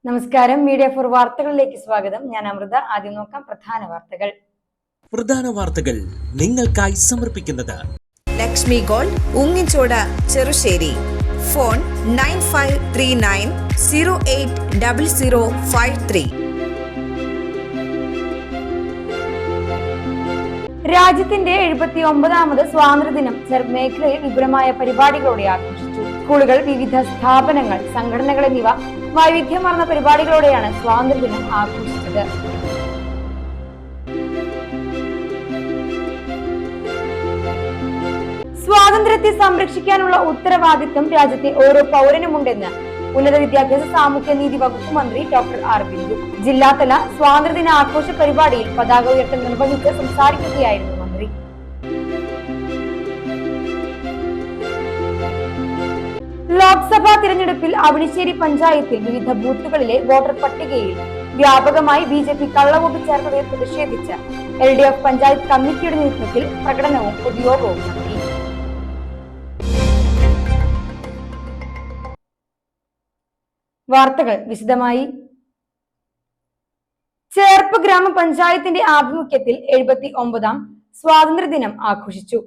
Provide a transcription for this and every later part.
നമസ്കാരം. Media for വാർത്തകളിലേക്ക് സ്വാഗതം. ഞാൻ അമൃത. ആദ്യം നോക്കാം പ്രധാന വാർത്തകൾ നിങ്ങൾക്കായി സമർപ്പിക്കുന്നത് ലക്ഷ്മി ഗോൾഡ്, ഉങ്ങിച്ചോട്, ചെറുശ്ശേരി. ഫോൺ 9539080053. രാജ്യത്തിന്റെ 79ാമത് സ്വാതന്ത്ര്യദിനം മേഖലയിൽ വിപുലമായ പരിപാടികളോടെ ആഘോഷിച്ചു. സ്കൂളുകൾ, വിവിധ സ്ഥാപനങ്ങൾ, സംഘടനകൾ എന്നിവ വൈവിധ്യമാർന്ന പരിപാടികളോടെയാണ് സ്വാതന്ത്ര്യദിനം ആഘോഷിച്ചത്. സ്വാതന്ത്ര്യത്തെ സംരക്ഷിക്കാനുള്ള ഉത്തരവാദിത്വം രാജ്യത്തെ ഓരോ പൗരനുമുണ്ടെന്ന് ഉന്നത വിദ്യാഭ്യാസ സാമൂഹ്യനീതി വകുപ്പ് മന്ത്രി ഡോക്ടർ ആർ ബിന്ദു ജില്ലാതല സ്വാതന്ത്ര്യദിന ആഘോഷ പരിപാടിയിൽ പതാക ഉയർത്തൽ നിർവഹിച്ച് സംസാരിക്കുകയായിരുന്നു മന്ത്രി. ലോക്സഭാ തിരഞ്ഞെടുപ്പിൽ അവണിശ്ശേരി പഞ്ചായത്തിൽ വിവിധ ബൂത്തുകളിലെ വോട്ടർ പട്ടികയിൽ വ്യാപകമായി BJP കള്ളവോട്ട് ചേർത്തതിൽ പ്രതിഷേധിച്ച് LDF പഞ്ചായത്ത് കമ്മിറ്റിയുടെ നേതൃത്വത്തിൽ പ്രകടനവും പൊതുയോഗവും നടത്തി. വാർത്തകൾ വിശദമായി. ചേർപ്പ് ഗ്രാമപഞ്ചായത്തിന്റെ ആഭിമുഖ്യത്തിൽ 79ാം സ്വാതന്ത്ര്യദിനം ആഘോഷിച്ചു.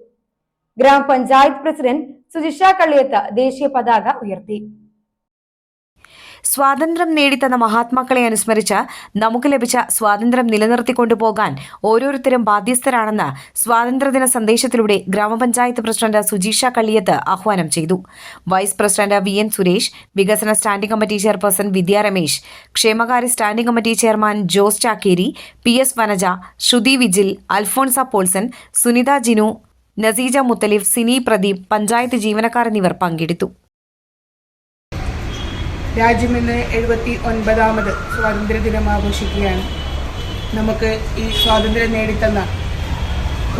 ഗ്രാമപഞ്ചായത്ത് പ്രസിഡന്റ് സുജിഷ കള്ളിയത്ത് ദേശീയ പതാക ഉയർത്തി. സ്വാതന്ത്ര്യം നേടിത്തന്ന മഹാത്മാക്കളെ അനുസ്മരിച്ച് നമുക്ക് ലഭിച്ച സ്വാതന്ത്ര്യം നിലനിർത്തിക്കൊണ്ടുപോകാൻ ഓരോരുത്തരും ബാധ്യസ്ഥരാണെന്ന് സ്വാതന്ത്ര്യദിന സന്ദേശത്തിലൂടെ ഗ്രാമപഞ്ചായത്ത് പ്രസിഡന്റ് സുജീഷ കള്ളിയത്ത് ആഹ്വാനം ചെയ്തു. വൈസ് പ്രസിഡന്റ് VN സുരേഷ്, വികസന standing committee chairperson Vidya Ramesh, ക്ഷേമകാര്യ standing committee chairman Jose Chakkery, PS Vanaja, Shruti Vijil, Alphonsa Paulson, Sunitha Jinu, Naseeja Muthalif, Sini Pradeep, panchayat ജീവനക്കാർ എന്നിവർ പങ്കെടുത്തു. രാജ്യം ഇന്ന് 79ാമത് സ്വാതന്ത്ര്യദിനം ആഘോഷിക്കുകയാണ്. നമുക്ക് ഈ സ്വാതന്ത്ര്യം നേടിത്തന്ന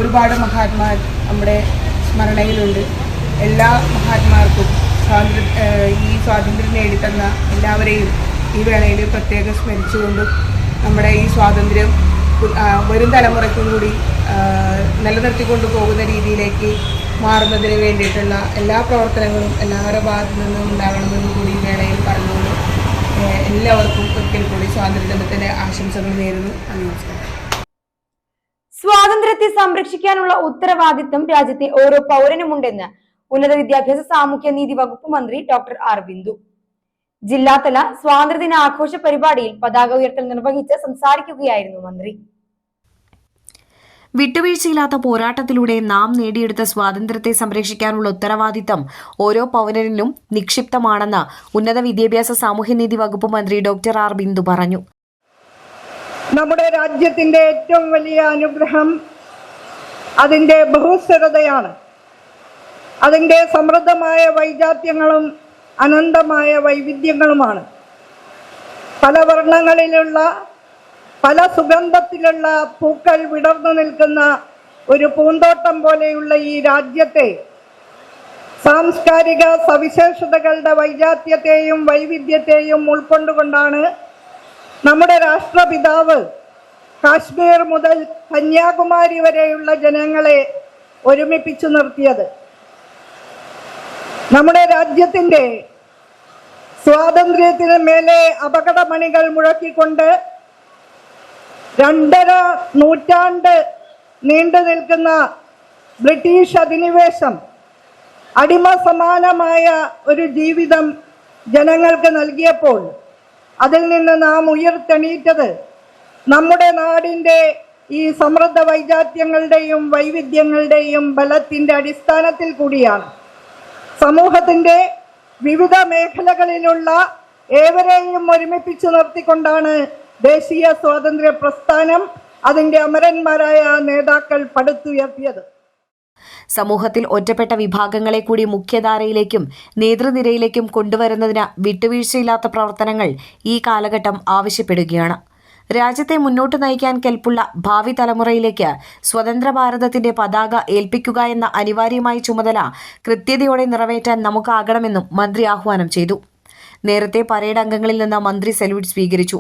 ഒരുപാട് മഹാത്മാർ നമ്മുടെ സ്മരണയിലുണ്ട്. എല്ലാ മഹാത്മാർക്കും ഈ സ്വാതന്ത്ര്യം നേടിത്തന്ന എല്ലാവരെയും ഈ വേളയിൽ പ്രത്യേകം സ്മരിച്ചുകൊണ്ട് നമ്മുടെ ഈ സ്വാതന്ത്ര്യം വരും തലമുറയ്ക്കും കൂടി നിലനിർത്തിക്കൊണ്ടു പോകുന്ന രീതിയിലേക്ക് മാറുന്നതിന് വേണ്ടിയിട്ടുള്ള എല്ലാ പ്രവർത്തനങ്ങളും എല്ലാവരുടെ ഭാഗത്തു നിന്നും ഉണ്ടാകണമെന്നും കൂടി ഈ വേളയിൽ പറഞ്ഞുകൊണ്ട് എല്ലാവർക്കും ഒരിക്കൽ കൂടി സ്വാതന്ത്ര്യദിനത്തിന്റെ ആശംസകൾ നേരുന്നു. നമസ്കാരം. സ്വാതന്ത്ര്യത്തെ സംരക്ഷിക്കാനുള്ള ഉത്തരവാദിത്വം രാജ്യത്തെ ഓരോ പൗരനുമുണ്ടെന്ന് ഉന്നത വിദ്യാഭ്യാസ സാമൂഹ്യനീതി വകുപ്പ് മന്ത്രി ഡോക്ടർ ആർ ബിന്ദു ജില്ലാതല സ്വാതന്ത്ര്യദിന ആഘോഷ പരിപാടിയിൽ പതാക ഉയർത്തൽ നിർവഹിച്ച് സംസാരിക്കുകയായിരുന്നു മന്ത്രി. വിട്ടുവീഴ്ചയില്ലാത്ത പോരാട്ടത്തിലൂടെ നാം നേടിയെടുത്ത സ്വാതന്ത്ര്യത്തെ സംരക്ഷിക്കാനുള്ള ഉത്തരവാദിത്തം ഓരോ പൗരനിലും നിക്ഷിപ്തമാണെന്ന് ഉന്നത വിദ്യാഭ്യാസ സാമൂഹ്യനീതി വകുപ്പ് മന്ത്രി ഡോക്ടർ ആർ ബിന്ദു പറഞ്ഞു. നമ്മുടെ രാജ്യത്തിന്റെ ഏറ്റവും വലിയ അനുഗ്രഹം അതിന്റെ ബഹുസ്വരതയാണ്. അതിന്റെ സമൃദ്ധമായ വൈജാത്യങ്ങളും അനന്തമായ വൈവിധ്യങ്ങളുമാണ്. പല വർണ്ണങ്ങളിലുള്ള, പല സുഗന്ധത്തിലുള്ള പൂക്കൾ വിടർന്നു നിൽക്കുന്ന ഒരു പൂന്തോട്ടം പോലെയുള്ള ഈ രാജ്യത്തെ സാംസ്കാരിക സവിശേഷതകളുടെ വൈജാത്യത്തെയും വൈവിധ്യത്തെയും ഉൾക്കൊണ്ടുകൊണ്ടാണ് നമ്മുടെ രാഷ്ട്രപിതാവ് കാശ്മീർ മുതൽ കന്യാകുമാരി വരെയുള്ള ജനങ്ങളെ ഒരുമിപ്പിച്ചു നിർത്തിയത്. നമ്മുടെ രാജ്യത്തിന്റെ സ്വാതന്ത്ര്യത്തിന് മേലെ അപകടമണികൾ മുഴക്കിക്കൊണ്ട് 2.5 നൂറ്റാണ്ട് നീണ്ടു നിൽക്കുന്ന ബ്രിട്ടീഷ് അധിനിവേശം അടിമ സമാനമായ ഒരു ജീവിതം ജനങ്ങൾക്ക് നൽകിയപ്പോൾ അതിൽ നിന്ന് നാം ഉയർത്തെണീറ്റത് നമ്മുടെ നാടിൻ്റെ ഈ സമൃദ്ധ വൈജാത്യങ്ങളുടെയും വൈവിധ്യങ്ങളുടെയും ബലത്തിൻ്റെ അടിസ്ഥാനത്തിൽ കൂടിയാണ്. സമൂഹത്തിൻ്റെ വിവിധ മേഖലകളിലുള്ള ഏവരെയും ഒരുമിപ്പിച്ചു നിർത്തിക്കൊണ്ടാണ് ദേശീയ സ്വാതന്ത്ര്യ പ്രസ്ഥാനം അതിന്റെ അമരന്മാരായ നേതാക്കൾ പടുത്തുയർത്തിയത്. സമൂഹത്തിൽ ഒറ്റപ്പെട്ട വിഭാഗങ്ങളെ കൂടി മുഖ്യധാരയിലേക്കും നേതൃനിരയിലേക്കും കൊണ്ടുവരുന്നതിന് വിട്ടുവീഴ്ചയില്ലാത്ത പ്രവർത്തനങ്ങൾ ഈ കാലഘട്ടം ആവശ്യപ്പെടുകയാണ്. രാജ്യത്തെ മുന്നോട്ട് നയിക്കാൻ കെൽപ്പുള്ള ഭാവി തലമുറയിലേക്ക് സ്വതന്ത്ര ഭാരതത്തിന്റെ പതാക ഏൽപ്പിക്കുക എന്ന അനിവാര്യമായ ചുമതല കൃത്യതയോടെ നിറവേറ്റാൻ നമുക്കാകണമെന്നും മന്ത്രി ആഹ്വാനം ചെയ്തു. നേരത്തെ പരേഡ് അംഗങ്ങളിൽ നിന്ന് മന്ത്രി സല്യൂട്ട് സ്വീകരിച്ചു.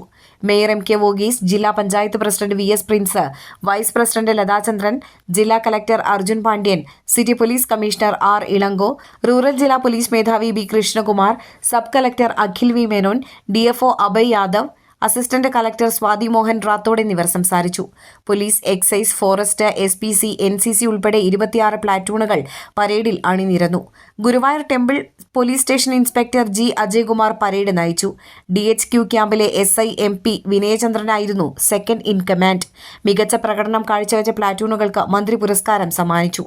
മേയർ എം കെ വോഗീസ്, ജില്ലാ panchayat president V S Prince, vice president Lathachandran, ജില്ലാ collector Arjun Pandian, city police commissioner R Ilango, rural ജില്ലാ പോലീസ് മേധാവി B Krishnakumar, sub collector Akhil V Menon, DFO Abhay Yadav, assistant collector Swathi Mohan Rathod എന്നിവർ സംസാരിച്ചു. Police, excise, forest, SPC, NCC ഉൾപ്പെടെ 26 പ്ലാറ്റൂണുകൾ പരേഡിൽ അണിനിരന്നു. Guruvayur temple police station inspector G Ajaykumar parade നയിച്ചു. DHQ ക്യാമ്പിലെ SI MP വിനയചന്ദ്രനായിരുന്നു സെക്കൻഡ് ഇൻ കമാൻഡ്. മികച്ച പ്രകടനം കാഴ്ചവെച്ച പ്ലാറ്റൂണുകൾക്ക് മന്ത്രി പുരസ്കാരം സമ്മാനിച്ചു.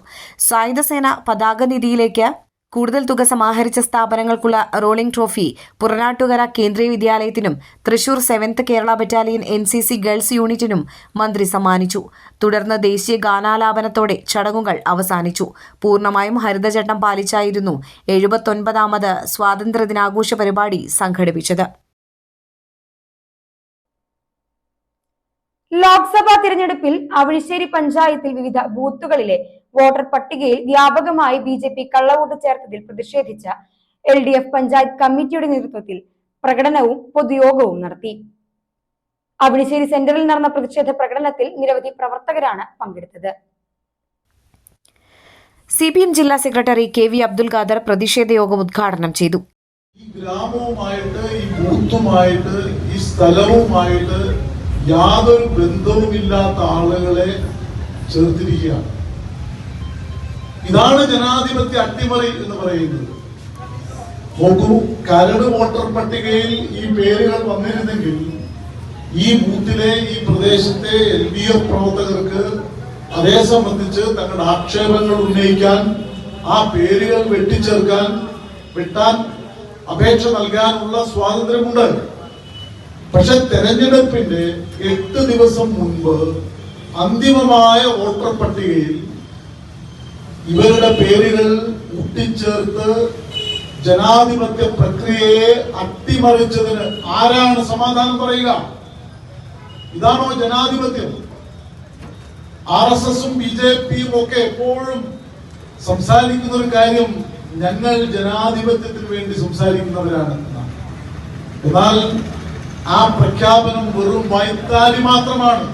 സായുധസേന പതാക നിധിയിലേക്ക് കൂടുതൽ തുക സമാഹരിച്ച സ്ഥാപനങ്ങൾക്കുള്ള റോളിംഗ് ട്രോഫി പുറനാട്ടുകര കേന്ദ്രീയ വിദ്യാലയത്തിനും Thrissur 7th Kerala battalion NCC girls യൂണിറ്റിനും മന്ത്രി സമ്മാനിച്ചു. തുടർന്ന് ദേശീയ ഗാനാലാപനത്തോടെ ചടങ്ങുകൾ അവസാനിച്ചു. പൂർണ്ണമായും ഹരിതചട്ടം പാലിച്ചായിരുന്നു 79ാമത് സ്വാതന്ത്ര്യദിനാഘോഷ പരിപാടി സംഘടിപ്പിച്ചത്. ലോക്സഭാ തിരഞ്ഞെടുപ്പിൽ അവണിശ്ശേരി പഞ്ചായത്തിൽ വിവിധ ബൂത്തുകളിലെ വോട്ടർ പട്ടികയിൽ വ്യാപകമായി BJP കള്ളവോട്ട് ചേർത്തതിൽ പ്രതിഷേധിച്ച LDF പഞ്ചായത്ത് കമ്മിറ്റിയുടെ നേതൃത്വത്തിൽ പ്രകടനവും പൊതുയോഗവും നടത്തി. അവണിശ്ശേരി സെന്ററിൽ നടന്ന പ്രതിഷേധ പ്രകടനത്തിൽ നിരവധി പ്രവർത്തകരാണ് പങ്കെടുത്തത്. CPM ജില്ലാ സെക്രട്ടറി KV അബ്ദുൽ ഖാദർ പ്രതിഷേധ യോഗം ഉദ്ഘാടനം ചെയ്തു. ഈ ഗ്രാമവുമായിട്ട്, ഈ ബൂത്തുമായിട്ട്, ഈ സ്ഥലവുമായിട്ട് യാതൊരു ബന്ധവുമില്ലാത്ത ആളുകളെ ചേർത്തിരിക്കുകയാണ്. ഇതാണ് ജനാധിപത്യ അട്ടിമറി എന്ന് പറയുന്നത്. നോക്കൂ, കരട് വോട്ടർ പട്ടികയിൽ ഈ പേരുകൾ വന്നിരുന്നെങ്കിൽ ഈ ബൂത്തിലെ, ഈ പ്രദേശത്തെ LDF പ്രവർത്തകർക്ക് അതേ സംബന്ധിച്ച് തങ്ങളുടെ ആക്ഷേപങ്ങൾ ഉന്നയിക്കാൻ, ആ പേരുകൾ വെട്ടാൻ അപേക്ഷ നൽകാനുള്ള സ്വാതന്ത്ര്യമുണ്ട്. പക്ഷെ തെരഞ്ഞെടുപ്പിന്റെ 8 ദിവസം മുൻപ് അന്തിമമായ വോട്ടർ പട്ടികയിൽ ഇവരുടെ പേരുകൾ കൂട്ടിച്ചേർത്ത് ജനാധിപത്യ പ്രക്രിയയെ അട്ടിമറിച്ചതിന് ആരാണ് സമാധാനം പറയുക? ഇതാണോ ജനാധിപത്യം? RSSും BJPയും ഒക്കെ എപ്പോഴും സംസാരിക്കുന്ന ഒരു കാര്യം, ഞങ്ങൾ ജനാധിപത്യത്തിന് വേണ്ടി സംസാരിക്കുന്നവരാണ്. എന്നാൽ ആ പ്രഖ്യാപനം വെറും വൈത്താരി മാത്രമാണ്.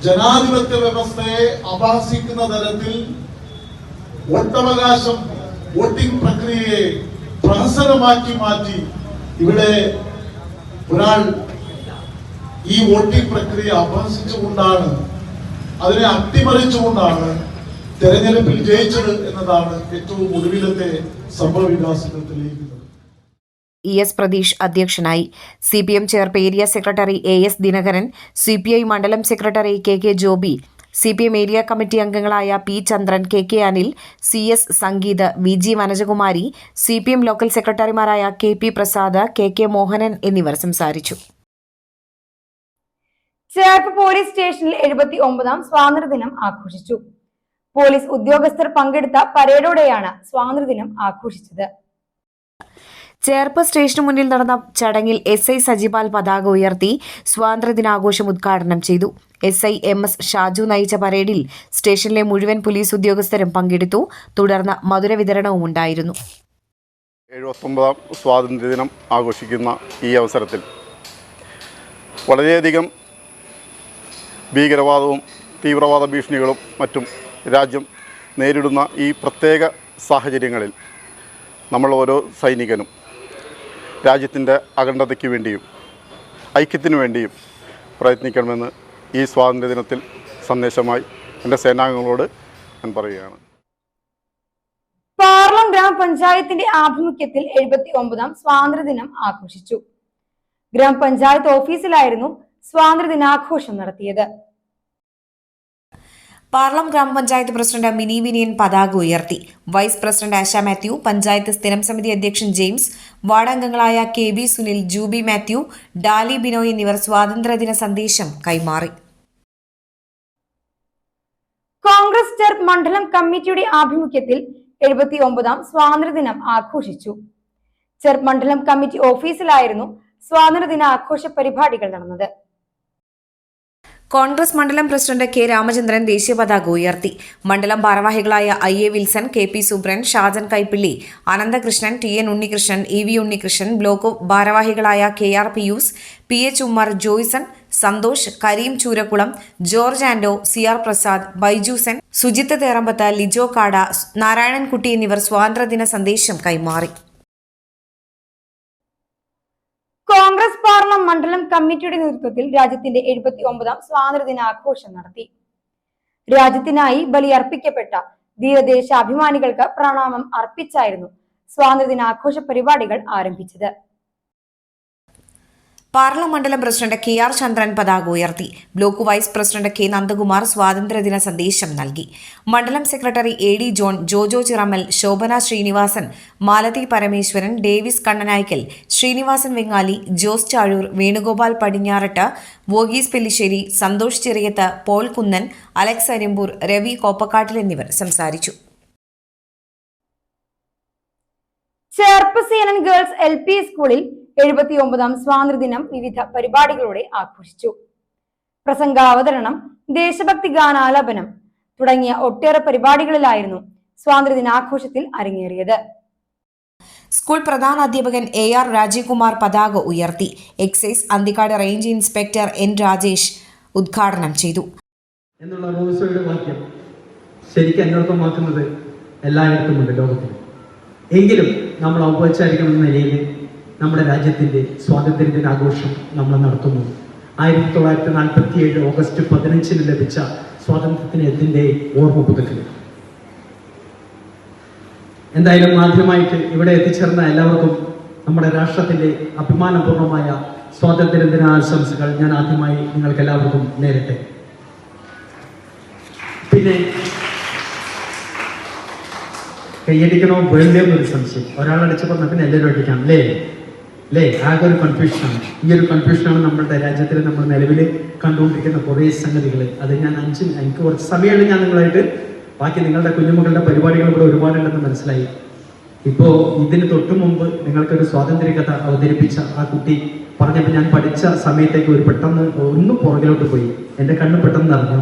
ജനാധിപത്യ വ്യവസ്ഥയെ അപഹസിക്കുന്ന തരത്തിൽ വോട്ടവകാശം, വോട്ടിംഗ് പ്രക്രിയയെ പ്രഹസനമാക്കി മാറ്റി ഇവിടെ ഒരാൾ ഈ വോട്ടിംഗ് പ്രക്രിയ അപഹസിച്ചുകൊണ്ടാണ്, അതിനെ അട്ടിമറിച്ചുകൊണ്ടാണ് തെരഞ്ഞെടുപ്പിൽ ജയിച്ചത് എന്നതാണ് ഏറ്റവും ഒടുവിലത്തെ സംഭവ വികാസങ്ങൾ തെളിയിക്കുന്നത്. ES പ്രതീഷ് അധ്യക്ഷനായി. CPM Cherpu area secretary AS Dinakaran, CPI മണ്ഡലം secretary KK Joby, CPM area committee അംഗങ്ങളായ P Chandran, KK Anil, CS Sangeeth, VG Vanajakumari, CPM local സെക്രട്ടറിമാരായ KP പ്രസാദ്, KK മോഹനൻ എന്നിവർ സംസാരിച്ചു. ചേർപ്പ് പോലീസ് സ്റ്റേഷനിൽ 79ാം സ്വാതന്ത്ര്യദിനം ആഘോഷിച്ചു. പോലീസ് ഉദ്യോഗസ്ഥർ പങ്കെടുത്ത പരേഡോടെയാണ് സ്വാതന്ത്ര്യദിനം ആഘോഷിച്ചത്. ചേർപ്പ് സ്റ്റേഷനു മുന്നിൽ നടന്ന ചടങ്ങിൽ SI സജിപാൽ പതാക ഉയർത്തി സ്വാതന്ത്ര്യദിനാഘോഷം ഉദ്ഘാടനം ചെയ്തു. SI MS ഷാജു നയിച്ച പരേഡിൽ സ്റ്റേഷനിലെ മുഴുവൻ പോലീസ് ഉദ്യോഗസ്ഥരും പങ്കെടുത്തു. തുടർന്ന് മധുര വിതരണവും ഉണ്ടായിരുന്നു. 79ാം സ്വാതന്ത്ര്യദിനം ആഘോഷിക്കുന്ന ഈ അവസരത്തിൽ വളരെയധികം ഭീകരവാദവും തീവ്രവാദ ഭീഷണികളും മറ്റും രാജ്യം നേരിടുന്ന ഈ പ്രത്യേക സാഹചര്യങ്ങളിൽ നമ്മൾ ഓരോ സൈനികനും രാജ്യത്തിൻ്റെ അഖണ്ഡതയ്ക്ക് വേണ്ടിയും ഐക്യത്തിനു വേണ്ടിയും പ്രയത്നിക്കണമെന്ന് ഈ സ്വാതന്ത്ര്യദിനത്തിൽ സന്ദേശമായി എൻ്റെ സേനാംഗങ്ങളോട് ഞാൻ പറയുകയാണ്. പാർലം ഗ്രാമപഞ്ചായത്തിന്റെ ആഭിമുഖ്യത്തിൽ 79ാം സ്വാതന്ത്ര്യദിനം ആഘോഷിച്ചു. ഗ്രാമപഞ്ചായത്ത് ഓഫീസിലായിരുന്നു സ്വാതന്ത്ര്യദിനാഘോഷം നടത്തിയത്. പാർലം ഗ്രാമപഞ്ചായത്ത് പ്രസിഡന്റ് മിനി വിനിയൻ പതാക ഉയർത്തി. വൈസ് പ്രസിഡന്റ് ആശ മാത്യു, പഞ്ചായത്ത് സ്ഥിരം സമിതി അധ്യക്ഷൻ ജെയിംസ്, വാർഡംഗങ്ങളായ KB സുനിൽ, ജൂബി മാത്യു, ഡാലി ബിനോയ് എന്നിവർ സ്വാതന്ത്ര്യദിന സന്ദേശം കൈമാറി. കോൺഗ്രസ് ചേർപ്പ് മണ്ഡലം കമ്മിറ്റിയുടെ ആഭിമുഖ്യത്തിൽ 79ാം സ്വാതന്ത്ര്യദിനം ആഘോഷിച്ചു. ചേർപ്പ് മണ്ഡലം കമ്മിറ്റി ഓഫീസിലായിരുന്നു സ്വാതന്ത്ര്യദിന ആഘോഷ പരിപാടികൾ നടന്നത്. കോൺഗ്രസ് മണ്ഡലം പ്രസിഡന്റ് കെ രാമചന്ദ്രൻ ദേശീയ പതാക ഉയർത്തി. മണ്ഡലം ഭാരവാഹികളായ I A. Wilson, K P. Subran, Shajan Kaippilly, Ananthakrishnan, T N. Unnikrishnan, E V. Unnikrishnan, block ഭാരവാഹികളായ K R. Pius, P H. Ummer, Joyson, Santhosh, Kareem Choorakkulam, George Ando, C R. Prasad, Baijusan, Sujith Therambath, Lijo Kada, Narayanankutty എന്നിവർ സ്വാതന്ത്ര്യദിന സന്ദേശം കൈമാറി. കോൺഗ്രസ് പാർലമെന്റ് മണ്ഡലം കമ്മിറ്റിയുടെ നേതൃത്വത്തിൽ രാജ്യത്തിന്റെ 79ാം സ്വാതന്ത്ര്യദിനാഘോഷം നടത്തി. രാജ്യത്തിനായി ബലിയർപ്പിക്കപ്പെട്ട ധീരദേശാഭിമാനികൾക്ക് പ്രണാമം അർപ്പിച്ചായിരുന്നു സ്വാതന്ത്ര്യദിനാഘോഷ പരിപാടികൾ ആരംഭിച്ചത്. പാർലമെന്റ് മണ്ഡലം പ്രസിഡന്റ് കെ ആർ ചന്ദ്രൻ പതാക ഉയർത്തി. Block vice president K Nandakumar സ്വാതന്ത്ര്യദിന സന്ദേശം നൽകി. മണ്ഡലം secretary A D John, Jojo Chirammal, Shobhana Srinivasan, Malathi Parameswaran, Davis Kannanaikkal, Srinivasan Vengali, Jose Chazhur, Venugopal Padinjarattu, Varghese Pellissery, Santhosh Chirayath, Paul Kunnan, Alex Arimbur, Ravi Koppakkattil എന്നിവർ സംസാരിച്ചു. ചേർപ്പസേനൻ ഗേൾസ് LP സ്കൂളിൽ 79ാം സ്വാതന്ത്ര്യദിനം വിവിധ പരിപാടികളോടെ ആഘോഷിച്ചു. പ്രസംഗാവതരണം, ദേശഭക്തി ഗാനാലാപനം തുടങ്ങിയ ഒട്ടേറെ പരിപാടികളിലായിരുന്നു സ്വാതന്ത്ര്യദിനാഘോഷത്തിൽ അരങ്ങേറിയത്. സ്കൂൾ പ്രധാന അധ്യാപകൻ എ ആർ രാജീവ് കുമാർ പതാക ഉയർത്തി. Excise Anthikad range inspector N Rajesh ഉദ്ഘാടനം ചെയ്തു. എന്നുള്ള റോസോയുടെ വാക്യം ശരിക്കും അന്വർത്ഥമാക്കുന്നത് എല്ലായിടത്തുമുണ്ട് ലോകത്തിൽ. എങ്കിലും നമ്മൾ ഔപചാരികമെന്ന നിലയിൽ നമ്മുടെ രാജ്യത്തിൻ്റെ സ്വാതന്ത്ര്യദിനാഘോഷം നമ്മൾ നടത്തുന്നു. 1947 ഓഗസ്റ്റ് 15 ലഭിച്ച സ്വാതന്ത്ര്യത്തിൻ്റെ ഓർമ്മ പുതുക്കൽ. എന്തായാലും ആദ്യമായിട്ട് ഇവിടെ എത്തിച്ചേർന്ന എല്ലാവർക്കും നമ്മുടെ രാഷ്ട്രത്തിൻ്റെ അഭിമാനപൂർണമായ സ്വാതന്ത്ര്യദിനാശംസകൾ ഞാൻ ആദ്യമായി നിങ്ങൾക്ക് എല്ലാവർക്കും നേരട്ടെ. പിന്നെ കൈയടിക്കണോ വേണ്ടോ എന്നൊരു സംശയം. ഒരാളടിച്ചപ്പോൾ പിന്നെ എല്ലാവരും അടിക്കാം അല്ലേ? ആകെ ഒരു കൺഫ്യൂഷനാണ്. ഈ ഒരു കൺഫ്യൂഷനാണ് നമ്മുടെ രാജ്യത്തിൽ നമ്മൾ നിലവിൽ കണ്ടുകൊണ്ടിരിക്കുന്ന കുറേ സംഗതികൾ. അത് ഞാൻ എനിക്ക് കുറച്ച് സമയമാണ് ഞാൻ നിങ്ങളായിട്ട് ബാക്കി നിങ്ങളുടെ കുഞ്ഞുമക്കളുടെ പരിപാടികൾ ഇവിടെ ഒരുപാടുണ്ടെന്ന് മനസ്സിലായി. ഇപ്പോൾ ഇതിന് തൊട്ടു മുമ്പ് നിങ്ങൾക്കൊരു സ്വാതന്ത്ര്യ കഥ അവതരിപ്പിച്ച ആ കുട്ടി പറഞ്ഞപ്പോൾ ഞാൻ പഠിച്ച സമയത്തേക്ക് ഒരു പെട്ടെന്ന് ഒന്ന് പുറകിലോട്ട് പോയി. എൻ്റെ കണ്ണ് പെട്ടെന്ന് നിറഞ്ഞു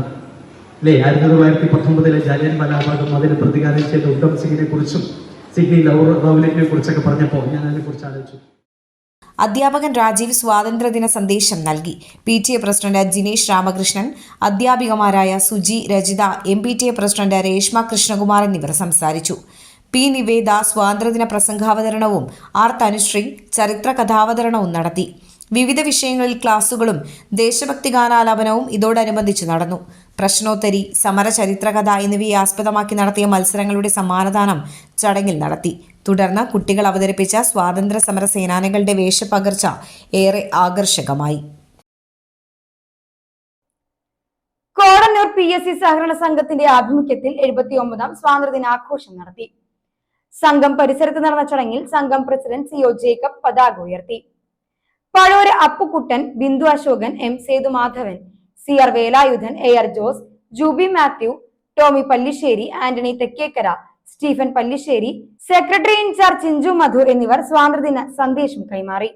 അല്ലേ? 1919 ജാലിയൻ വാലാബാഗും അതിന് പ്രതികാരം ചെയ്ത ഉദ്ധം സിംഗിനെ കുറിച്ചും സിഡ്നി റൗലറ്റിനെ കുറിച്ചൊക്കെ പറഞ്ഞപ്പോൾ ഞാൻ അതിനെക്കുറിച്ച് ആലോചിച്ചു. അധ്യാപകൻ രാജീവ് സ്വാതന്ത്ര്യദിന സന്ദേശം നൽകി. PTA പ്രസിഡന്റ് ജിനേഷ് രാമകൃഷ്ണൻ, അധ്യാപികമാരായ സുജി, രജിത, MPTA പ്രസിഡന്റ് രേഷ്മ കൃഷ്ണകുമാർ എന്നിവർ സംസാരിച്ചു. പി നിവേദ സ്വാതന്ത്ര്യദിന പ്രസംഗാവതരണവും ആർ തനുശ്രീ ചരിത്ര കഥാവതരണവും നടത്തി. വിവിധ വിഷയങ്ങളിൽ ക്ലാസുകളും ദേശഭക്തി ഗാനാലാപനവും ഇതോടനുബന്ധിച്ച് നടന്നു. പ്രശ്നോത്തരി, സമര ചരിത്രകഥ എന്നിവയെ ആസ്പദമാക്കി നടത്തിയ മത്സരങ്ങളുടെ സമ്മാനദാനം ചടങ്ങിൽ നടത്തി. തുടർന്ന് കുട്ടികൾ അവതരിപ്പിച്ച സ്വാതന്ത്ര്യ സമര സേനാനികളുടെ വേഷപ്പകർച്ച ഏറെ ആകർഷകമായി. കോടന്നൂർ PSC സഹകരണ സംഘത്തിന്റെ ആഭിമുഖ്യത്തിൽ 79ാം സ്വാതന്ത്ര്യദിനാഘോഷം നടത്തി. സംഘം പരിസരത്ത് നടന്ന ചടങ്ങിൽ സംഘം പ്രസിഡന്റ് CO ജേക്കബ് പതാക ഉയർത്തി. Pazhur Appukuttan, Bindu Ashokan, M Sethumadhavan, CR Velayudhan, AR Jose, Jubi Mathew, Tomy Pallissery, Antony Thekkekara, Stephen Pallissery, secretary incharge Chinchu Madhu എന്നിവർ സ്വാതന്ത്ര്യദിന സന്ദേശം കൈമാറി.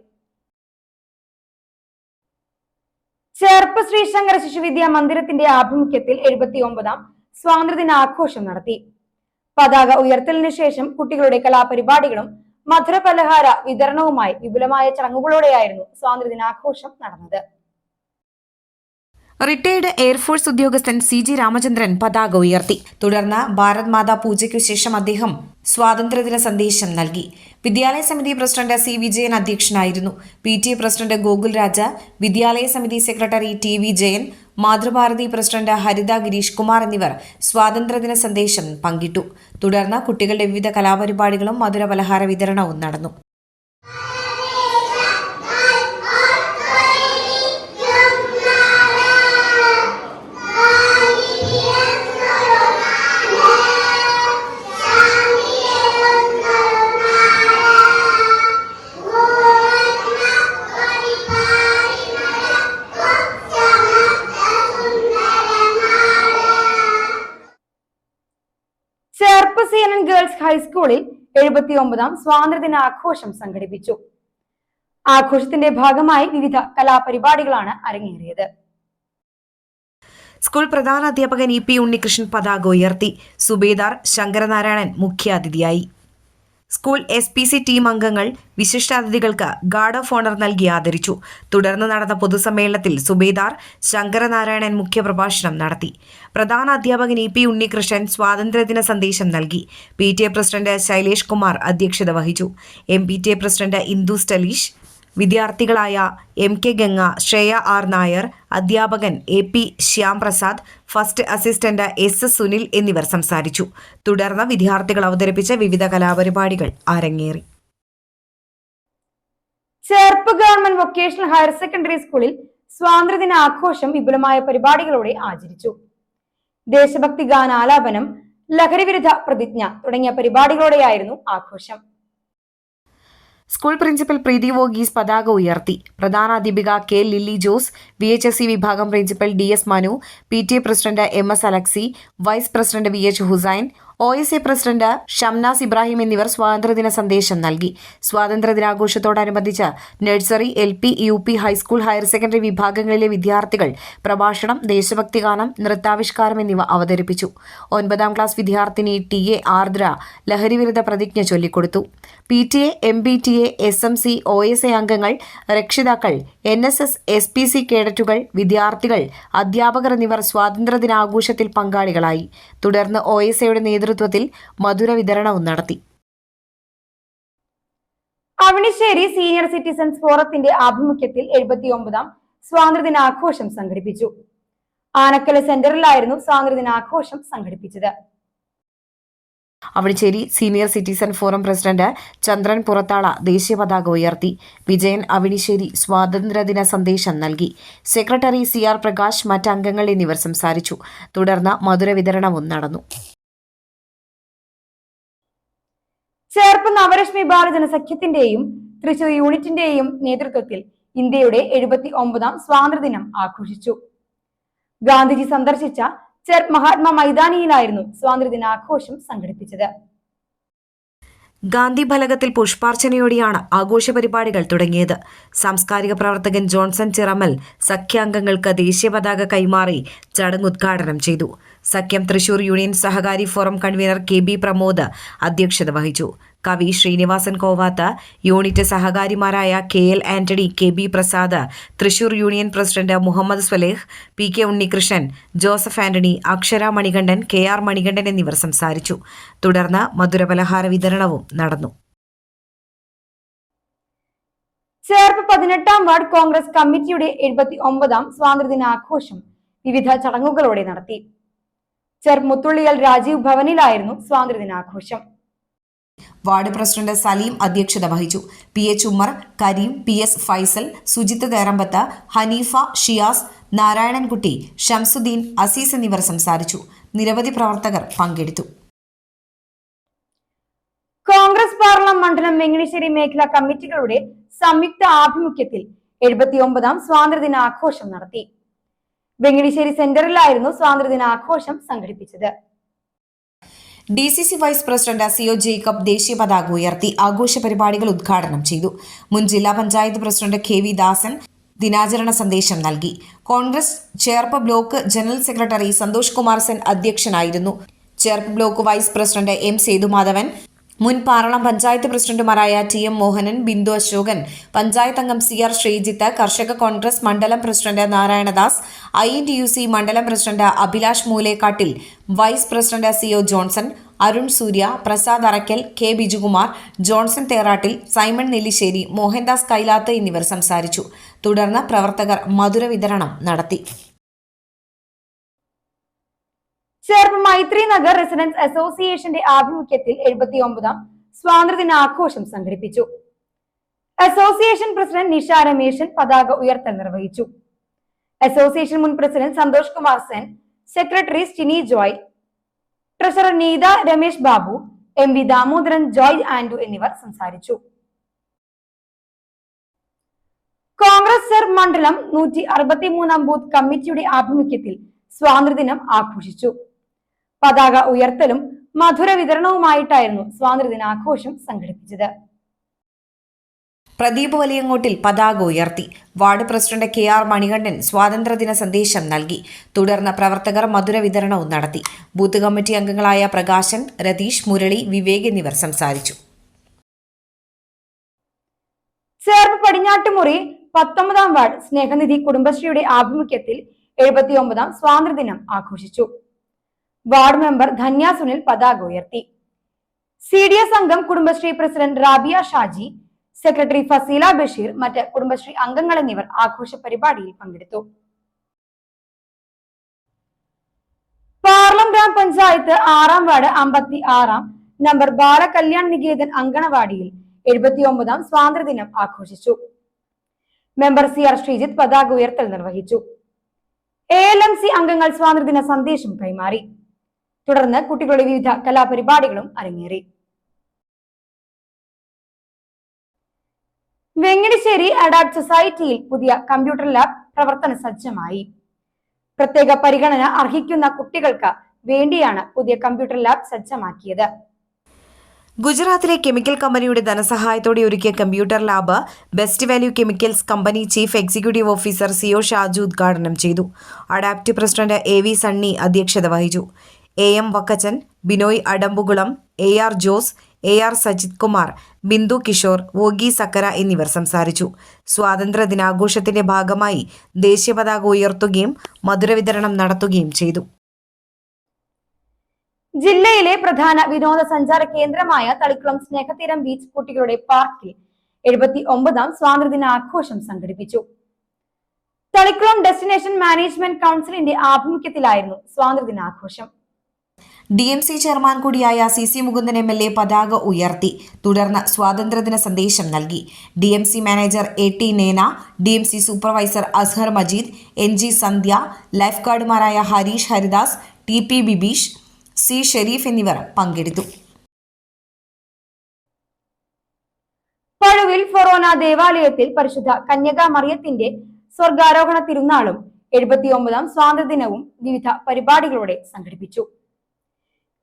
ചേർപ്പ് ശ്രീ ശങ്കര ശിശുവിദ്യാ മന്ദിരത്തിന്റെ ആഭിമുഖ്യത്തിൽ 79ാം സ്വാതന്ത്ര്യദിനാഘോഷം നടത്തി. പതാക ഉയർത്തലിന് ശേഷം കുട്ടികളുടെ കലാപരിപാടികളും മധുരപലഹാര വിതരണവുമായി വിപുലമായ ചടങ്ങുകളോടെയായിരുന്നു സ്വാതന്ത്ര്യദിനാഘോഷം നടന്നത്. റിട്ടയർഡ് എയർഫോഴ്സ് ഉദ്യോഗസ്ഥൻ CG രാമചന്ദ്രൻ പതാക ഉയർത്തി. തുടർന്ന് ഭാരത് മാതാ പൂജയ്ക്കു ശേഷം അദ്ദേഹം സ്വാതന്ത്ര്യദിന സന്ദേശം നൽകി. വിദ്യാലയ സമിതി പ്രസിഡന്റ് C വിജയൻ അധ്യക്ഷനായിരുന്നു. PTA പ്രസിഡന്റ് ഗോകുൽ രാജ, വിദ്യാലയ സമിതി secretary TV Jayan, Mathrubharathi president Haritha Girish Kumar എന്നിവർ സ്വാതന്ത്ര്യദിന സന്ദേശം പങ്കിട്ടു. തുടർന്ന് കുട്ടികളുടെ വിവിധ കലാപരിപാടികളും മധുരപലഹാര വിതരണവും നടന്നു. ചേർപ്പസേനൻ ഗേൾസ് ഹൈസ്കൂളിൽ 79ാം സ്വാതന്ത്ര്യദിനാഘോഷം സംഘടിപ്പിച്ചു. ആഘോഷത്തിന്റെ ഭാഗമായി വിവിധ കലാപരിപാടികളാണ് അരങ്ങേറിയത്. സ്കൂൾ പ്രധാനാധ്യാപകൻ ഇ പി ഉണ്ണികൃഷ്ണൻ പതാക ഉയർത്തി. സുബേദാർ ശങ്കരനാരായണൻ മുഖ്യാതിഥിയായി. സ്കൂൾ SPC ടീം അംഗങ്ങൾ വിശിഷ്ടാതിഥികൾക്ക് ഗാർഡ് ഓഫ് ഓണർ നൽകി ആദരിച്ചു. തുടർന്ന് നടന്ന പൊതുസമ്മേളനത്തിൽ സുബേദാർ ശങ്കരനാരായണൻ മുഖ്യപ്രഭാഷണം നടത്തി. പ്രധാന അധ്യാപകൻ ഇ പി ഉണ്ണികൃഷ്ണൻ സ്വാതന്ത്ര്യദിന സന്ദേശം നൽകി. PTA പ്രസിഡന്റ് ശൈലേഷ് കുമാർ അധ്യക്ഷത വഹിച്ചു. MPTA പ്രസിഡന്റ് ഇന്ദു സ്റ്റലീഷ്, വിദ്യാർത്ഥികളായ MK ഗംഗ, ശ്രേയ R നായർ, അധ്യാപകൻ AP Shyam Prasad, first assistant SS Sunil എന്നിവർ സംസാരിച്ചു. തുടർന്ന് വിദ്യാർത്ഥികൾ അവതരിപ്പിച്ച വിവിധ കലാപരിപാടികൾ അരങ്ങേറി. Cherpu government vocational higher secondary സ്കൂളിൽ സ്വാതന്ത്ര്യദിന ആഘോഷം വിപുലമായ പരിപാടികളോടെ ആചരിച്ചു. ദേശഭക്തി ഗാനാലാപനം, ലഹരിവിരുദ്ധ പ്രതിജ്ഞ തുടങ്ങിയ പരിപാടികളോടെയായിരുന്നു ആഘോഷം. സ്കൂൾ പ്രിൻസിപ്പൽ പ്രീതി വോഗീസ് പതാക ഉയർത്തി. പ്രധാനാധ്യാപിക K ലില്ലി ജോസ്, VHSC വിഭാഗം principal DS Manu, PTA president MS Alexi, vice president VH Hussain, OSA president Shamnas Ibrahim എന്നിവർ സ്വാതന്ത്ര്യദിന സന്ദേശം നൽകി. സ്വാതന്ത്ര്യദിനാഘോഷത്തോടനുബന്ധിച്ച് nursery, LP, UP, high school, higher secondary വിഭാഗങ്ങളിലെ വിദ്യാർത്ഥികൾ പ്രഭാഷണം, ദേശഭക്തി ഗാനം, നൃത്താവിഷ്കാരം എന്നിവ അവതരിപ്പിച്ചു. 9ാം ക്ലാസ് വിദ്യാർത്ഥിനി TA ആർദ്ര ലഹരിവിരുദ്ധ പ്രതിജ്ഞ ചൊല്ലിക്കൊടുത്തു. PTA, MBTA, SMC, OSA അംഗങ്ങൾ, രക്ഷിതാക്കൾ, NSS, SPC കേഡറ്റുകൾ, വിദ്യാർത്ഥികൾ, അധ്യാപകർ എന്നിവർ സ്വാതന്ത്ര്യദിനാഘോഷത്തിൽ പങ്കാളികളായി. തുടർന്ന് OSAയുടെ നേതൃത്വത്തിൽ മധുര വിതരണവും നടത്തി. അവണിശ്ശേരി സീനിയർ സിറ്റിസൺസ് ഫോറത്തിന്റെ ആഭിമുഖ്യത്തിൽ 79ാം സ്വാതന്ത്ര്യദിനാഘോഷം സംഘടിപ്പിച്ചു. ആനക്കല സെന്ററിലായിരുന്നു സ്വാതന്ത്ര്യദിനാഘോഷം സംഘടിപ്പിച്ചത്. Avanissery senior citizen forum president Chandran Purathala ദേശീയ പതാക ഉയർത്തി. വിജയൻ അവണിശ്ശേരി സ്വാതന്ത്ര്യദിന സന്ദേശം നൽകി. സെക്രട്ടറി CR പ്രകാശ്, മറ്റംഗങ്ങൾ എന്നിവർ സംസാരിച്ചു. തുടർന്ന് മധുര വിതരണവും നടന്നു. ചേർപ്പ് നവരശ്മി ബാലജനസഖ്യത്തിന്റെയും തൃശൂർ യൂണിറ്റിന്റെയും നേതൃത്വത്തിൽ ഇന്ത്യയുടെ 79ാം സ്വാതന്ത്ര്യദിനം ആഘോഷിച്ചു. ഗാന്ധിജി സന്ദർശിച്ച ചേർപ്പ് മഹാത്മാ മൈതാനിയിലായിരുന്നു സ്വാതന്ത്ര്യദിനാഘോഷം സംഘടിപ്പിച്ചത്. ഗാന്ധി ഫലകത്തിൽ പുഷ്പാർച്ചനയോടെയാണ് ആഘോഷ പരിപാടികൾ തുടങ്ങിയത്. സാംസ്കാരിക പ്രവർത്തകൻ ജോൺസൺ ചിറമൽ സഖ്യാംഗങ്ങൾക്ക് ദേശീയ പതാക കൈമാറി ചടങ്ങ് ഉദ്ഘാടനം ചെയ്തു. സഖ്യം തൃശൂർ യൂണിയൻ സഹകാരി ഫോറം കൺവീനർ KB പ്രമോദ് അധ്യക്ഷത വഹിച്ചു. കവി ശ്രീനിവാസൻ കോവാത്ത്, യൂണിറ്റ് സഹകാരിമാരായ KL Antony, KB Prasad, Thrissur union president Muhammad Swaleh, PK Unnikrishnan, Joseph Antony, Akshara Manikandan, KR Manikandan എന്നിവർ സംസാരിച്ചു. തുടർന്ന് മധുരപലഹാര വിതരണവും നടന്നു. ചേർപ്പ് 18ാം വാർഡ് കോൺഗ്രസ് കമ്മിറ്റിയുടെ 79ാം സ്വാതന്ത്ര്യദിനാഘോഷം വിവിധ ചടങ്ങുകളോടെ നടത്തി. ചേർപ്പ് മുത്തുള്ളിയൽ രാജീവ് ഭവനിലായിരുന്നു സ്വാതന്ത്ര്യദിനാഘോഷം. വാർഡ് പ്രസിഡന്റ് സലീം അധ്യക്ഷത വഹിച്ചു. PH ഉമ്മർ, കരീം, PS ഫൈസൽ, സുജിത്ത് തേറമ്പത്ത്, ഹനീഫ, ഷിയാസ്, നാരായണൻകുട്ടി, ഷംസുദ്ദീൻ, അസീസ് എന്നിവർ സംസാരിച്ചു. നിരവധി പ്രവർത്തകർ പങ്കെടുത്തു. കോൺഗ്രസ് പാർലമെന്റ് മണ്ഡലം വെങ്ങണിശ്ശേരി മേഖലാ കമ്മിറ്റികളുടെ സംയുക്ത ആഭിമുഖ്യത്തിൽ 79ാം സ്വാതന്ത്ര്യദിനാഘോഷം നടത്തി. വെങ്ങണിശ്ശേരി സെന്ററിലായിരുന്നു സ്വാതന്ത്ര്യദിനാഘോഷം സംഘടിപ്പിച്ചത്. DCC vice president CO Jacob ദേശീയ പതാക ഉയർത്തി ആഘോഷ പരിപാടികൾ ഉദ്ഘാടനം ചെയ്തു. മുൻ ജില്ലാ പഞ്ചായത്ത് പ്രസിഡന്റ് KV ദാസൻ ദിനാചരണ സന്ദേശം നൽകി. Congress Cherpu block general secretary Santhosh Kumar Sen അധ്യക്ഷനായിരുന്നു. Cherpu block vice president M Sethumadhavan, മുൻ പാറളം പഞ്ചായത്ത് പ്രസിഡന്റുമാരായ TM മോഹനൻ, ബിന്ദു അശോകൻ, പഞ്ചായത്ത് അംഗം CR ശ്രീജിത്ത്, കർഷക കോൺഗ്രസ് മണ്ഡലം പ്രസിഡന്റ് നാരായണദാസ്, INTUC മണ്ഡലം president Abhilash Moolekkattil, vice president CO Johnson, Arun Surya, Prasad Arakkal, K Bijukumar, Johnson Therattil, Simon Nellissery, Mohandas Kailath എന്നിവർ സംസാരിച്ചു. തുടർന്ന് പ്രവർത്തകർ മധുര വിതരണം നടത്തി. ചേർപ്പ് മൈത്രി നഗർ റെസിഡൻസ് അസോസിയേഷന്റെ ആഭിമുഖ്യത്തിൽ 79ാം സ്വാതന്ത്ര്യദിനാഘോഷം സംഘടിപ്പിച്ചു. അസോസിയേഷൻ പ്രസിഡന്റ് നിഷ രമേശൻ പതാക ഉയർത്തൽ നിർവഹിച്ചു. അസോസിയേഷൻ മുൻ president Santhosh Kumar Sen, secretary Stini Joy, treasurer Neetha Ramesh Babu, MV Damodaran, Joy Andu എന്നിവർ സംസാരിച്ചു. കോൺഗ്രസ് ചേർപ്പ് മണ്ഡലം 163ാം ബൂത്ത് കമ്മിറ്റിയുടെ ആഭിമുഖ്യത്തിൽ സ്വാതന്ത്ര്യദിനം ആഘോഷിച്ചു. പതാക ഉയർത്തലും മധുര വിതരണവുമായിട്ടായിരുന്നു സ്വാതന്ത്ര്യദിനാഘോഷം സംഘടിപ്പിച്ചത്. പ്രദീപ് വലിയങ്ങോട്ടിൽ പതാക ഉയർത്തി. വാർഡ് പ്രസിഡന്റ് KR മണികണ്ഠൻ സ്വാതന്ത്ര്യദിന സന്ദേശം നൽകി. തുടർന്ന് പ്രവർത്തകർ മധുര വിതരണവും നടത്തി. ബൂത്ത് കമ്മിറ്റി അംഗങ്ങളായ പ്രകാശൻ, രതീഷ്, മുരളി, വിവേക് എന്നിവർ സംസാരിച്ചു. ചേർപ്പ് പടിഞ്ഞാട്ടുമുറി 19-ാം വാർഡ് സ്നേഹനിധി കുടുംബശ്രീയുടെ ആഭിമുഖ്യത്തിൽ 79-ാം സ്വാതന്ത്ര്യദിനം ആഘോഷിച്ചു. വാർഡ് മെമ്പർ ധന്യ സുനിൽ പതാക ഉയർത്തി. CDS അംഗം കുടുംബശ്രീ പ്രസിഡന്റ് റാബിയ ഷാജി, സെക്രട്ടറി ഫസീല ബഷീർ, മറ്റ് കുടുംബശ്രീ അംഗങ്ങൾ എന്നിവർ ആഘോഷ പരിപാടിയിൽ പങ്കെടുത്തു. പാർലം ഗ്രാമപഞ്ചായത്ത് 6-ാം വാർഡ് 56-ാം നമ്പർ ബാലകല്യാൺ നികേതൻ അങ്കണവാടിയിൽ 79-ാം സ്വാതന്ത്ര്യദിനം ആഘോഷിച്ചു. മെമ്പർ CR ശ്രീജിത്ത് പതാക ഉയർത്തൽ നിർവഹിച്ചു. ALMC അംഗങ്ങൾ സ്വാതന്ത്ര്യദിന സന്ദേശം കൈമാറി. തുടർന്ന് കുട്ടികളുടെ വിവിധ കലാപരിപാടികളും അരങ്ങേറി. വെങ്ങണിശ്ശേരി അഡാപ്റ്റ് സൊസൈറ്റിയിൽ പുതിയ കമ്പ്യൂട്ടർ ലാബ് പ്രവർത്തന സജ്ജമായി. പ്രത്യേക പരിഗണന അർഹിക്കുന്ന കുട്ടികൾക്ക് വേണ്ടിയാണ് പുതിയ കമ്പ്യൂട്ടർ ലാബ് സജ്ജമാക്കിയത്. ഗുജറാത്തിലെ കെമിക്കൽ കമ്പനിയുടെ ധനസഹായത്തോടെ ഒരുക്കിയ computer lab best value chemicals company chief executive officer CO Shaju ഉദ്ഘാടനം ചെയ്തു. അഡാപ്റ്റ് പ്രസിഡന്റ് AV സണ്ണി അധ്യക്ഷത വഹിച്ചു. AM Vakkachan, Binoy Adampukulam, AR Jose, AR Sajith Kumar, Bindu Kishore, വോഗി സക്കര എന്നിവർ സംസാരിച്ചു. സ്വാതന്ത്ര്യ ദിനാഘോഷത്തിന്റെ ഭാഗമായി ദേശീയ പതാക ഉയർത്തുകയും മധുര വിതരണം നടത്തുകയും ചെയ്തു. ജില്ലയിലെ പ്രധാന വിനോദസഞ്ചാര കേന്ദ്രമായ തളിക്കുളം സ്നേഹതീരം ബീച്ച് കുട്ടികളുടെ പാർക്കിൽ 79-ാം സ്വാതന്ത്ര്യദിനാഘോഷം സംഘടിപ്പിച്ചു. തളിക്കുളം ഡെസ്റ്റിനേഷൻ മാനേജ്മെന്റ് കൗൺസിലിന്റെ ആഭിമുഖ്യത്തിലായിരുന്നു സ്വാതന്ത്ര്യദിനാഘോഷം. DMC ചെയർമാൻ കൂടിയായ CC മുകുന്ദൻ MLA പതാക ഉയർത്തി. തുടർന്ന് സ്വാതന്ത്ര്യദിന സന്ദേശം നൽകി. DMC manager AT Nena, DMC supervisor Azhar Majeed, NG Sandhya, life ഗാർഡുമാരായ ഹരീഷ് ഹരിദാസ്, TP ബിബീഷ്, C ഷെരീഫ് എന്നിവർ പങ്കെടുത്തു. പഴുവിൽ ഫൊറോന ദേവാലയത്തിൽ പരിശുദ്ധ കന്യകാ മറിയത്തിന്റെ സ്വർഗാരോഹണ തിരുനാളും 79-ാം സ്വാതന്ത്ര്യദിനവും വിവിധ പരിപാടികളോടെ സംഘടിപ്പിച്ചു.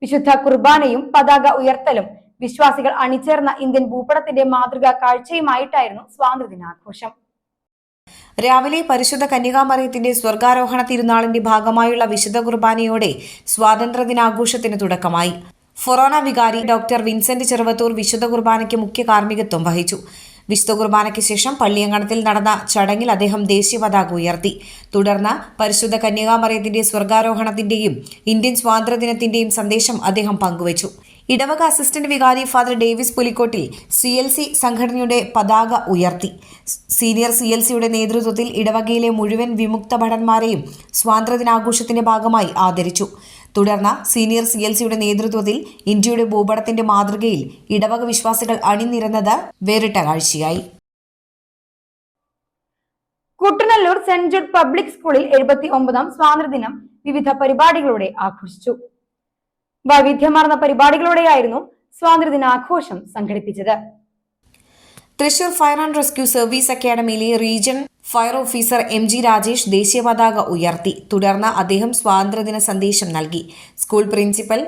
വിശുദ്ധ കുർബാനയും പതാക ഉയർത്തലും വിശ്വാസികൾ അണിചേർന്ന ഇന്ത്യൻ ഭൂപടത്തിന്റെ മാതൃകാ കാഴ്ചയുമായിട്ടായിരുന്നു സ്വാതന്ത്ര്യദിനാഘോഷം. രാവിലെ പരിശുദ്ധ കന്യകാമറിയത്തിന്റെ സ്വർഗാരോഹണ തിരുനാളിന്റെ ഭാഗമായുള്ള വിശുദ്ധ കുർബാനയോടെ സ്വാതന്ത്ര്യദിനാഘോഷത്തിന് തുടക്കമായി. ഫൊറോന വികാരി ഡോക്ടർ വിൻസെന്റ് ചെറുവത്തൂർ വിശുദ്ധ കുർബാനയ്ക്ക് മുഖ്യ കാർമ്മികത്വം വഹിച്ചു. വിശുദ്ധ കുർബാനയ്ക്ക് ശേഷം പള്ളിയങ്കണത്തിൽ നടന്ന ചടങ്ങിൽ അദ്ദേഹം ദേശീയ പതാക ഉയർത്തി. തുടർന്ന് പരിശുദ്ധ കന്യകാമറിയത്തിന്റെ സ്വർഗാരോഹണത്തിന്റെയും ഇന്ത്യൻ സ്വാതന്ത്ര്യദിനത്തിന്റെയും സന്ദേശം അദ്ദേഹം പങ്കുവച്ചു. ഇടവക അസിസ്റ്റന്റ് വികാരി ഫാദർ ഡേവിസ് പുലിക്കോട്ടിൽ CLC സംഘടനയുടെ പതാക ഉയർത്തി. സീനിയർ CLCയുടെ നേതൃത്വത്തിൽ ഇടവകയിലെ മുഴുവൻ വിമുക്ത ഭടന്മാരെയും സ്വാതന്ത്ര്യദിനാഘോഷത്തിന്റെ ഭാഗമായി ആദരിച്ചു. തുടർന്ന് സീനിയർ CLCയുടെ നേതൃത്വത്തിൽ ഇന്ത്യയുടെ ഭൂപടത്തിന്റെ മാതൃകയിൽ ഇടവക വിശ്വാസികൾ അണിനിരന്നത് വേറിട്ട കാഴ്ചയായി. കുട്ടനല്ലൂർ സെന്റ് ജൂഡ് പബ്ലിക് സ്കൂളിൽ 79-ാം സ്വാതന്ത്ര്യദിനം വിവിധ പരിപാടികളോടെ ആഘോഷിച്ചു. വൈവിധ്യമാർന്ന പരിപാടികളോടെയായിരുന്നു സ്വാതന്ത്ര്യദിനാഘോഷം സംഘടിപ്പിച്ചത്. Thrissur fire and rescue service അക്കാദമിയിലെ region fire officer MG Rajesh ദേശീയ പതാക ഉയർത്തി. തുടർന്ന് അദ്ദേഹം സ്വാതന്ത്ര്യദിന സന്ദേശം നൽകി. School principal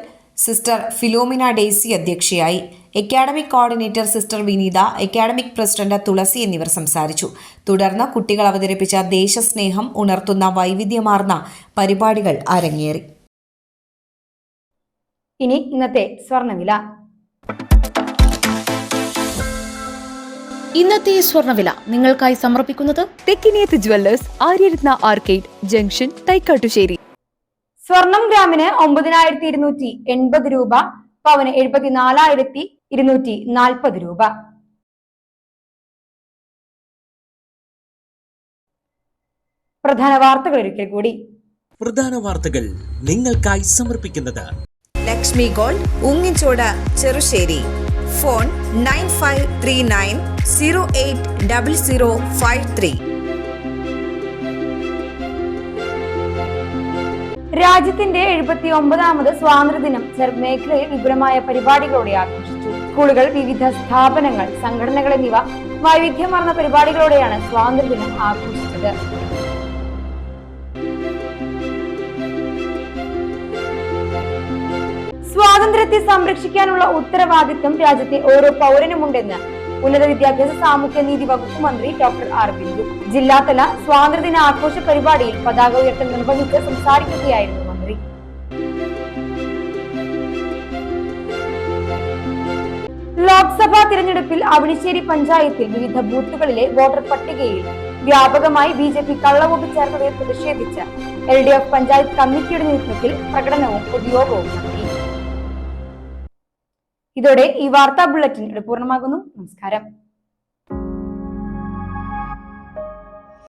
sister Philomina Daisy അധ്യക്ഷയായി. Academic coordinator sister Vineetha, academic president Thulasi എന്നിവർ സംസാരിച്ചു. തുടർന്ന് കുട്ടികൾ അവതരിപ്പിച്ച ദേശസ്നേഹം ഉണർത്തുന്ന വൈവിധ്യമാർന്ന പരിപാടികൾ അരങ്ങേറി. ഇനി ഇന്നത്തെ സ്വർണ്ണവില. ഇന്നത്തെ സ്വർണ്ണവില നിങ്ങൾക്കായി സമർപ്പിക്കുന്നത് Thekkiniyath jewellers, Aryaratna arcade junction, Thaikkattussery. സ്വർണം ഗ്രാമിന് 9280 രൂപ, പവന് 74,240 രൂപ. പ്രധാന വാർത്തകൾ ഒരിക്കൽ കൂടി. പ്രധാന വാർത്തകൾ നിങ്ങൾക്കായി സമർപ്പിക്കുന്നത് ലക്ഷ്മി ഗോൾഡ്, ഉങ്ങിച്ചോട്, ചെറുശ്ശേരി. ഫോൺ 9539080053. രാജ്യത്തിന്റെ 79ാമത് സ്വാതന്ത്ര്യദിനം ചെറുപ്പ് മേഖലയിൽ വിപുലമായ പരിപാടികളോടെ ആഘോഷിച്ചു. സ്കൂളുകൾ, വിവിധ സ്ഥാപനങ്ങൾ, സംഘടനകൾ എന്നിവ വൈവിധ്യമാർന്ന പരിപാടികളോടെയാണ് സ്വാതന്ത്ര്യദിനം ആഘോഷിച്ചത്. സ്വാതന്ത്ര്യത്തെ സംരക്ഷിക്കാനുള്ള ഉത്തരവാദിത്വം രാജ്യത്തെ ഓരോ പൗരനുമുണ്ടെന്ന് ഉന്നത വിദ്യാഭ്യാസ സാമൂഹ്യനീതി വകുപ്പ് മന്ത്രി ഡോക്ടർ ആർ ബിന്ദു. ജില്ലാതല സ്വാതന്ത്ര്യദിന ആഘോഷ പരിപാടിയിൽ പതാക ഉയർത്തൽ നിർവഹിച്ച് സംസാരിക്കുകയായിരുന്നു മന്ത്രി. ലോക്സഭാ തിരഞ്ഞെടുപ്പിൽ അവണിശ്ശേരി പഞ്ചായത്തിൽ വിവിധ ബൂത്തുകളിലെ വോട്ടർ പട്ടികയിൽ വ്യാപകമായി ബിജെപി കള്ളവോട്ട് ചേർത്തതിൽ പ്രതിഷേധിച്ച് LDF പഞ്ചായത്ത് കമ്മിറ്റിയുടെ നേതൃത്വത്തിൽ പ്രകടനവും പൊതുയോഗവും നടത്തി. ഇതോടെ ഈ വാർത്താ ബുള്ളറ്റിൻ പൂർണ്ണമാകുന്നു. നമസ്കാരം.